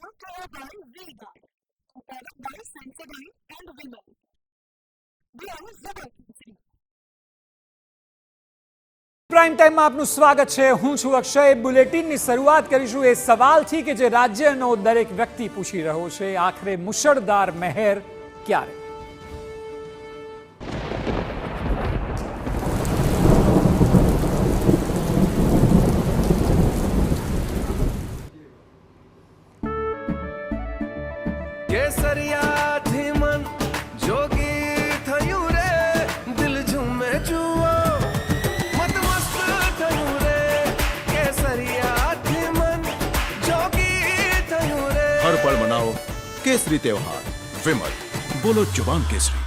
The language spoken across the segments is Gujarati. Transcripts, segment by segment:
brought to you by V-Guard, a product by Sensodyne and Vimal. We are Zubal. Prime ટાઈમમાં આપનું સ્વાગત છે. હું છું અક્ષય. બુલેટિનની શરૂઆત કરીશું એ સવાલથી કે જે રાજ્યનો દરેક વ્યક્તિ પૂછી રહ્યો છે. આખરે મુશળધાર મહેર ક્યારે? કેસરિયાથી મન જોગી થયું રે, દિલ ઝૂમે જુઓ મત મસ્ત થયું રે. કેસરિયાથી મન જોગી થયું રે. हर पल मनाओ केसरी त्योहार. विमल, बोलो जुबान केसरी.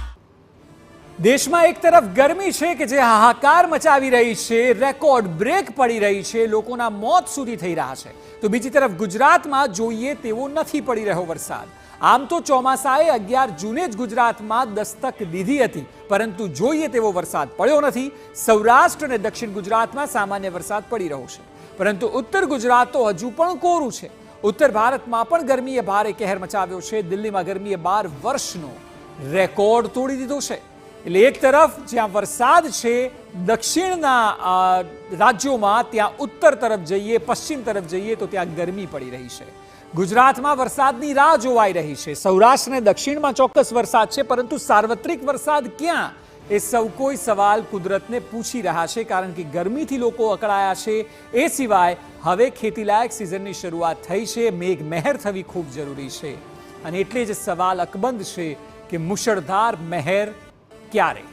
દેશમાં એક તરફ ગરમી છે કે જે હાહાકાર મચાવી રહી છે, રેકોર્ડ બ્રેક પડી રહી છે, લોકોના મોત સુધી થઈ રહ્યા છે, તો બીજી તરફ ગુજરાતમાં જોઈએ તેવો નથી પડી રહ્યો વરસાદ. આમ તો ચોમાસાએ 11 જૂને જ ગુજરાતમાં દસ્તક દીધી હતી, પરંતુ જોઈએ તેવો વરસાદ પડ્યો નથી. સૌરાષ્ટ્ર અને દક્ષિણ ગુજરાતમાં સામાન્ય વરસાદ પડી રહ્યો છે, પરંતુ ઉત્તર ગુજરાત તો હજુ પણ કોરું છે. ઉત્તર ભારતમાં પણ ગરમીએ ભારે કહેર મચાવ્યો છે. દિલ્હીમાં ગરમીએ 12 વર્ષનો રેકોર્ડ તોડી દીધો છે. એટલે એક તરફ જ્યાં વરસાદ છે દક્ષિણના રાજ્યોમાં, ત્યાં ઉત્તર તરફ જઈએ, પશ્ચિમ તરફ જઈએ તો ત્યાં ગરમી પડી રહી છે. ગુજરાતમાં વરસાદની રાહ જોવાઈ રહી છે. સૌરાષ્ટ્ર અને દક્ષિણમાં ચોક્કસ વરસાદ છે, પરંતુ સાર્વત્રિક વરસાદ ક્યાં? એ સૌ કોઈ સવાલ કુદરતને પૂછી રહ્યા છે, કારણ કે ગરમીથી લોકો અકળાયા છે. એ સિવાય હવે ખેતીલાયક સિઝનની શરૂઆત થઈ છે. મેઘમહેર થવી ખૂબ જરૂરી છે, અને એટલે જ સવાલ અકબંધ છે કે મુશળધાર મહેર ક્યારે?